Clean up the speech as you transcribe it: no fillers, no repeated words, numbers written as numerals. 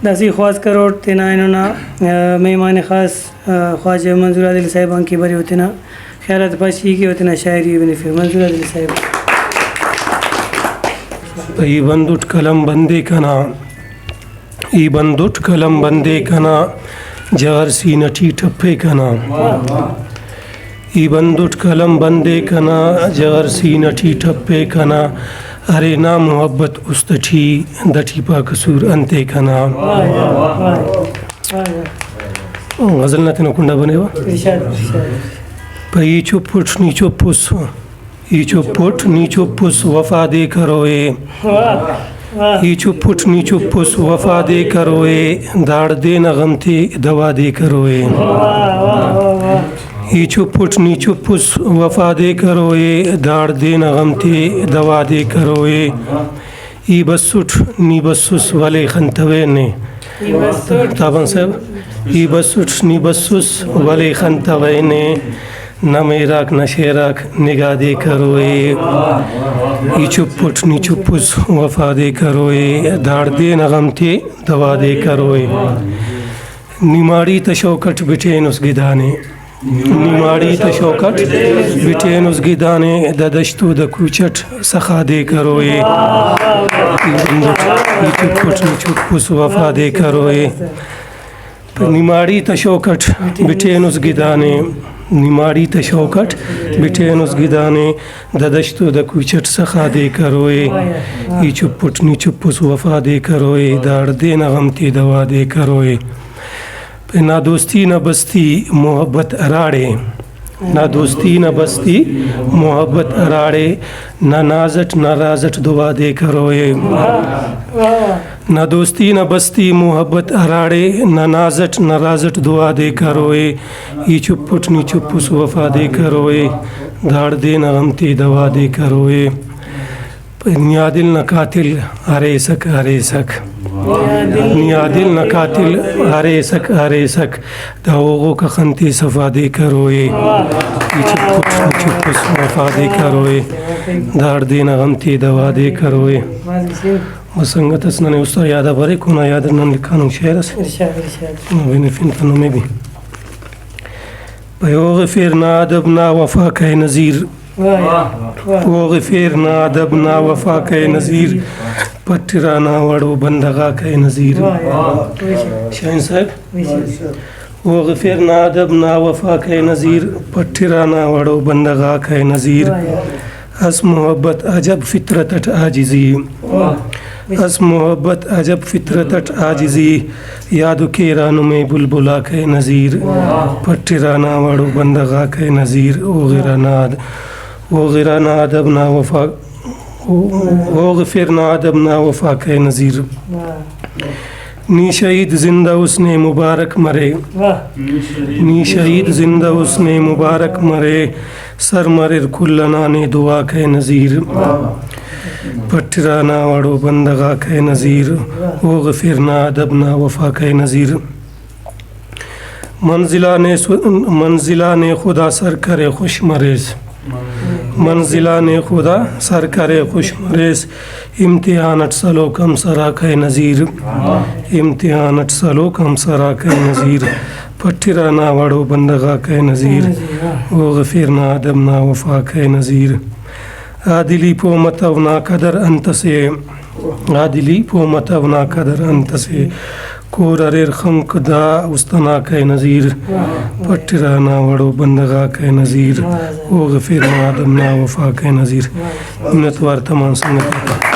दसी ख्वास करोड़ तेना इन्होंने मेहमान ख़ास ख्वाजा मंजूर आदिल साहिबान की बरी होते ना ख्यालात पाशी की होते ना शायरी बनी फिर मंजूर आदिल साहिब ई बंदुट कलम बंदे कना ई बंदुट कलम बंदे कना जहर सी नठी ठप्पे कना ई बंदुट कलम बंदे कना जहर सी नठी ठप्पे कना अरे ना मोहब्बत उस्तठी दठी पा कसूर अंते कना गजल ना तेना कुंडा बने वा पई चुपुट नी चुपुस ई चुपुट नी चुपुस वफा दे करोए ई चुपुट नी चुपुस वफा दे करोए दाड़ दे न गमते दवा दे करोए ई चुपुट नी चुपुस वफा दे करोए दाड़ दे न गमते दवा दे करोए ई बसुट नी बसुस वाले खंतवे ने ताबन साहब ई बसुट नी बसुस वाले खंतवे ने न मेराक न शेराक निगाह दे करोए ई चुपुट नी चुपुस वफा दे करोए दाड़ दे न गमते दवा दे करोए निमाड़ी तशौकट बिटेन उस गिदाने निमाड़ी तशौकट बिटेन उस गिदाने ददश्तु द कुचट सखा दे करोए ई चुपुट नी चुपुस वफा दे करोए निमाड़ी तशौकट बिटेन उस गिदाने निमाड़ी तशौकट बिटेन उस गिदाने ददश्तु द कुचट सखा दे करोए ई चुपुट नी चुपुस वफा दे करोए दाड़ दे न गमती दवा दे करोए ना दोस्ती न बस्ती मोहब्बत अराड़े ना दोस्ती न बस्ती मोहब्बत अराड़े ना नाजट न राजट दुआ दे करोए ना दोस्ती न बस्ती मोहब्बत अराड़े ना नाजट न राजट दुआ दे करोए ई चुपुट नी चुपुस वफा दे करोए दाड़ दे न गमती दवा दे करोए नियादिल न कातिल अरे सक नियादिल न कातिल अरे सक दावों का खंती सफा दे करोए ई चुपुट नी चुपुस वफा दे करोए दाड़ दे न गमती दवा दे करोए संगत असना उस्ता याद भरे कोना याद न लिखानु शेर से नवीन फिन फनो में भी पयोग फिर ना अदब ना वफा के नज़ीर वो फिर ना अदब ना वफा के नज़ीर पट्टिरा ना वड़ो बंदगा के नज़ीर शाहीन साहब वो फिर ना अदब ना वफा के नज़ीर पट्टिरा ना वड़ो बंदगा के नज़ीर हस मोहब्बत अजब फितरत आजिज़ी हस मोहब्बत अजब फितरत आजिज़ी याद के रानों में बुलबुला के नज़ीर पट्टिराना वाड़ो बंदगा के नज़ीर वो गिराना अदब ना वफा वो फिर ना अदब ना वफा के नज़ीर नी शहीद जिंदा उसने मुबारक मरे नी शहीद जिंदा उसने मुबारक मरे सर मरे कुल्लना ने दुआ के नज़ीर पट्टिराना वाड़ो बंदगा के नज़ीर वो फिर ना अदब ना वफा के नज़ीर मंजिला ने खुदा सर करे खुश मरेस मंजिला ने खुदा सर करे खुश मरेस इम्तिहानट सलो कम सरा के नज़ीर इम्तिहानट सलो कम सरा के नज़ीर पट्टिराना वाड़ो बंदगा के नज़ीर वो फिर ना अदब ना वफा के नज़ीर आदिली पो मतव ना कदर अंत से आदिली पो मतव ना कदर अंत से कोररेर खमक दा उस्तना के नज़ीर पट्टिराना वड़ो बंदगा के नज़ीर वो फिर ना अदब ना वफा के नज़ीर मिन्नतवार तमाम संगत